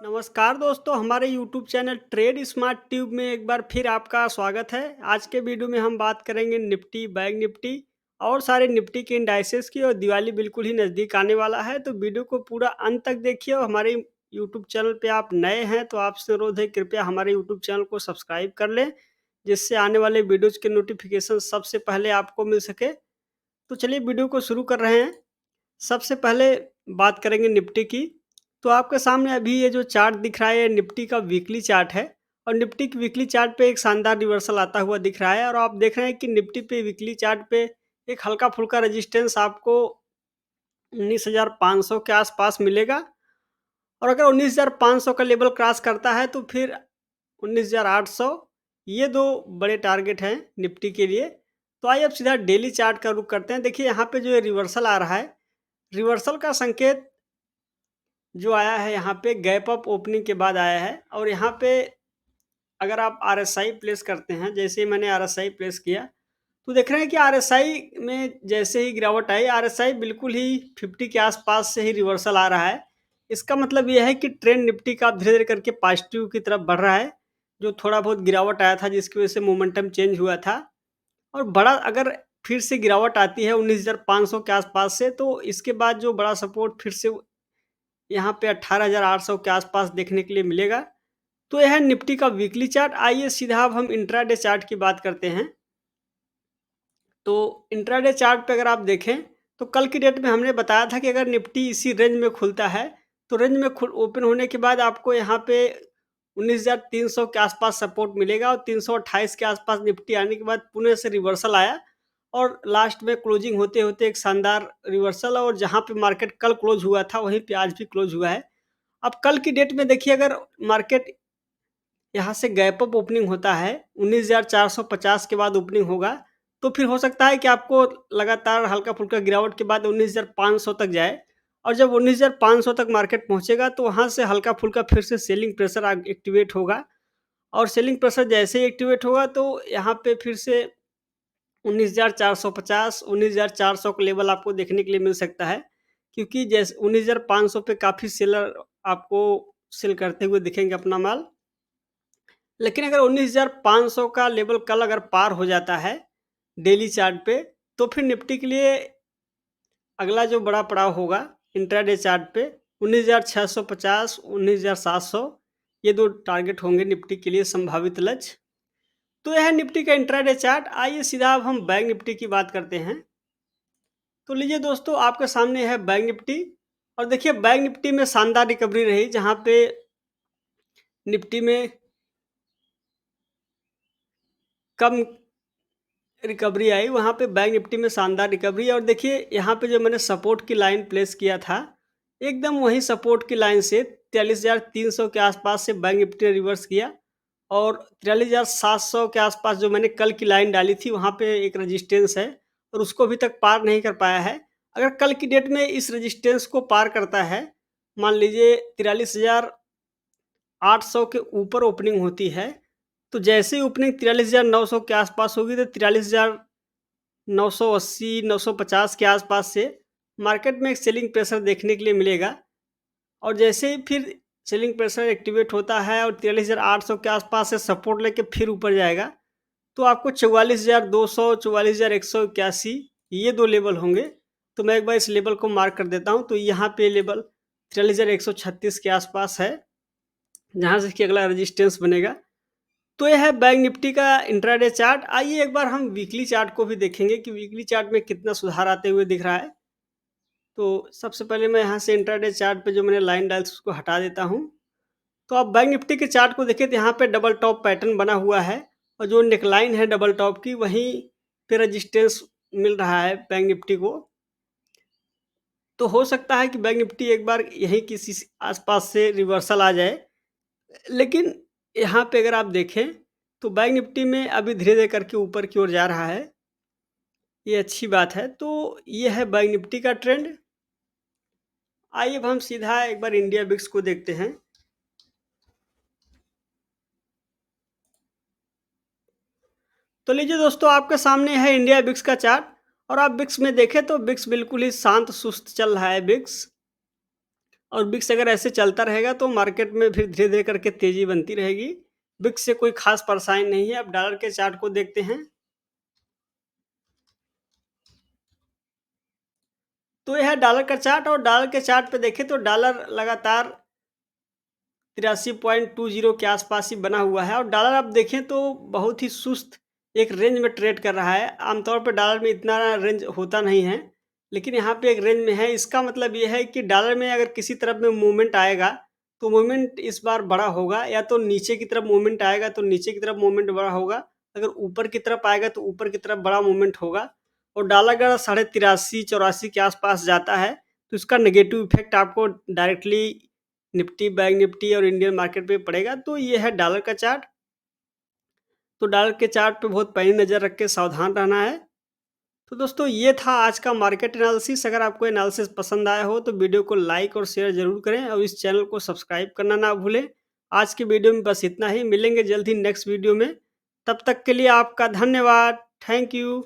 नमस्कार दोस्तों, हमारे YouTube channel trade smart tube में एक बार फिर आपका स्वागत है। आज के वीडियो में हम बात करेंगे निफ्टी, बैंक निफ्टी और सारे निफ्टी के इंडाइसेस की। और दिवाली बिल्कुल ही नज़दीक आने वाला है, तो वीडियो को पूरा अंत तक देखिए। और हमारे यूट्यूब चैनल पे आप नए हैं तो आपसे अनुरोध है, कृपया हमारे यूट्यूब चैनल को सब्सक्राइब कर लें, जिससे आने वाले वीडियोज़ के नोटिफिकेशन सबसे पहले आपको मिल सके। तो चलिए वीडियो को शुरू कर रहे हैं। सबसे पहले बात करेंगे निफ्टी की। तो आपके सामने अभी ये जो चार्ट दिख रहा है, ये निफ्टी का वीकली चार्ट है। और निफ्टी की वीकली चार्ट पे एक शानदार रिवर्सल आता हुआ दिख रहा है। और आप देख रहे हैं कि निफ्टी पे वीकली चार्ट पे एक हल्का फुल्का रेजिस्टेंस आपको 19,500 के आसपास मिलेगा। और अगर 19,500 का लेवल क्रॉस करता है तो फिर 19,800, ये दो बड़े टारगेट हैं निफ्टी के लिए। तो आइए अब सीधा डेली चार्ट का रुख करते हैं। देखिए यहाँ पे जो ये रिवर्सल आ रहा है, रिवर्सल का संकेत जो आया है यहाँ पे गैप अप ओपनिंग के बाद आया है। और यहाँ पे अगर आप आरएसआई प्लेस करते हैं, जैसे ही मैंने आरएसआई प्लेस किया, तो देख रहे हैं कि आरएसआई में जैसे ही गिरावट आई, आरएसआई बिल्कुल ही 50 के आसपास से ही रिवर्सल आ रहा है। इसका मतलब यह है कि ट्रेंड निफ्टी का धीरे धीरे करके पॉजिटिव की तरफ बढ़ रहा है। जो थोड़ा बहुत गिरावट आया था, जिसकी वजह से मोमेंटम चेंज हुआ था। और बड़ा अगर फिर से गिरावट आती है 19,500 के आसपास से, तो इसके बाद जो बड़ा सपोर्ट फिर से यहाँ पे 18,800 के आसपास देखने के लिए मिलेगा। तो यह है निफ्टी का वीकली चार्ट। आइए सीधा अब हम इंट्राडे चार्ट की बात करते हैं। तो इंट्राडे चार्ट पे अगर आप देखें, तो कल की डेट में हमने बताया था कि अगर निफ्टी इसी रेंज में खुलता है, तो रेंज में ओपन होने के बाद आपको यहाँ पे 19,300 के आसपास सपोर्ट मिलेगा। और 328 के आसपास निफ्टी आने के बाद पुणे से रिवर्सल आया। और लास्ट में क्लोजिंग होते होते एक शानदार रिवर्सल, और जहाँ पे मार्केट कल क्लोज हुआ था वहीं पे आज भी क्लोज हुआ है। अब कल की डेट में देखिए, अगर मार्केट यहाँ से गैप अप ओपनिंग होता है, 19,450 के बाद ओपनिंग होगा, तो फिर हो सकता है कि आपको लगातार हल्का-फुल्का गिरावट के बाद 19,500 तक जाए। और जब 19,500 तक मार्केट पहुँचेगा, तो वहाँ से हल्का-फुल्का फिर से सेलिंग प्रेशर एक्टिवेट होगा। और सेलिंग प्रेशर जैसे ही एक्टिवेट होगा, तो यहाँ पे फिर से 19,450, 19,400 का लेवल आपको देखने के लिए मिल सकता है। क्योंकि जैसे 19,500 पे काफ़ी सेलर आपको सेल करते हुए दिखेंगे अपना माल। लेकिन अगर 19,500 का लेवल कल अगर पार हो जाता है डेली चार्ट पे, तो फिर निफ्टी के लिए अगला जो बड़ा पड़ाव होगा इंट्राडे चार्ट पे 19,650, 19,700, ये दो टारगेट होंगे निफ्टी के लिए संभावित लक्ष्य। तो यह है निफ्टी का इंट्राडे चार्ट। आइए सीधा अब हम बैंक निफ्टी की बात करते हैं। तो लीजिए दोस्तों, आपके सामने है बैंक निफ्टी। और देखिए बैंक निफ्टी में शानदार रिकवरी रही, जहाँ पे निफ्टी में कम रिकवरी आई, वहाँ पे बैंक निफ्टी में शानदार रिकवरी। और देखिए यहाँ पे जो मैंने सपोर्ट की लाइन प्लेस किया था, एकदम वही सपोर्ट की लाइन से 43,300 के आसपास से बैंक निफ्टी ने रिवर्स किया। और 43,700 के आसपास जो मैंने कल की लाइन डाली थी, वहाँ पे एक रेजिस्टेंस है, और उसको अभी तक पार नहीं कर पाया है। अगर कल की डेट में इस रेजिस्टेंस को पार करता है, मान लीजिए 43,800 के ऊपर ओपनिंग होती है, तो जैसे ही ओपनिंग 43,900 के आसपास होगी, तो 43,980, 950 के आसपास से मार्केट में एक सेलिंग प्रेशर देखने के लिए मिलेगा। और जैसे ही फिर सेलिंग प्रेशर एक्टिवेट होता है और 43,800 के आसपास से सपोर्ट लेके फिर ऊपर जाएगा, तो आपको 44,200, 44,181, ये दो लेवल होंगे। तो मैं एक बार इस लेवल को मार्क कर देता हूँ। तो यहाँ पे लेवल 43,136 के आसपास है, जहाँ से कि अगला रेजिस्टेंस बनेगा। तो यह है बैंक निफ्टी का इंट्राडे चार्ट। आइए एक बार हम वीकली चार्ट को भी देखेंगे कि वीकली चार्ट में कितना सुधार आते हुए दिख रहा है। तो सबसे पहले मैं यहाँ से इंट्राडे चार्ट पे जो मैंने लाइन डाली थी उसको हटा देता हूँ। तो आप बैंक निफ्टी के चार्ट को देखिए, तो यहाँ पे डबल टॉप पैटर्न बना हुआ है, और जो नेकलाइन है डबल टॉप की, वहीं पे रेजिस्टेंस मिल रहा है बैंक निफ्टी को। तो हो सकता है कि बैंक निफ्टी एक बार यहीं किसी आसपास से रिवर्सल आ जाए। लेकिन यहाँ पे अगर आप देखें, तो बैंक निफ्टी में अभी धीरे-धीरे करके ऊपर की ओर जा रहा है, ये अच्छी बात है। तो ये है बैंक निफ्टी का ट्रेंड। आइए अब हम सीधा एक बार इंडिया बिक्स को देखते हैं। तो लीजिए दोस्तों, आपके सामने है इंडिया बिक्स का चार्ट। और आप बिक्स में देखें तो बिक्स बिल्कुल ही शांत सुस्त चल रहा है बिक्स। और विक्स अगर ऐसे चलता रहेगा तो मार्केट में फिर धीरे-धीरे करके तेज़ी बनती रहेगी। विक्स से कोई ख़ास परेशानी नहीं है। अब डॉलर के चार्ट को देखते हैं। तो यह है डॉलर का चार्ट और डॉलर के चार्ट पे देखें तो डॉलर लगातार 83.20 के आसपास ही बना हुआ है और डॉलर आप देखें तो बहुत ही सुस्त एक रेंज में ट्रेड कर रहा है। आमतौर पे डॉलर में इतना रेंज होता नहीं है, लेकिन यहाँ पे एक रेंज में है। इसका मतलब ये है कि डॉलर में अगर किसी तरफ में मूवमेंट आएगा, तो मूवमेंट इस बार बड़ा होगा, या तो नीचे की तरफ मूवमेंट आएगा तो नीचे की तरफ मूवमेंट बड़ा होगा, अगर ऊपर की तरफ आएगा तो ऊपर की तरफ बड़ा मूवमेंट होगा। और डॉलर अगर 83.84 के आसपास जाता है, तो इसका नेगेटिव इफेक्ट आपको डायरेक्टली निफ्टी, बैंक निफ्टी और इंडियन मार्केट पे पड़ेगा। तो ये है डॉलर का चार्ट। तो डॉलर के चार्ट पे बहुत पैनी नज़र रख के सावधान रहना है। तो दोस्तों ये था आज का मार्केट एनालिसिस। अगर आपको एनालिसिस पसंद आया हो तो वीडियो को लाइक और शेयर ज़रूर करें और इस चैनल को सब्सक्राइब करना ना भूलें। आज की वीडियो में बस इतना ही। मिलेंगे जल्द ही नेक्स्ट वीडियो में। तब तक के लिए आपका धन्यवाद। Thank you.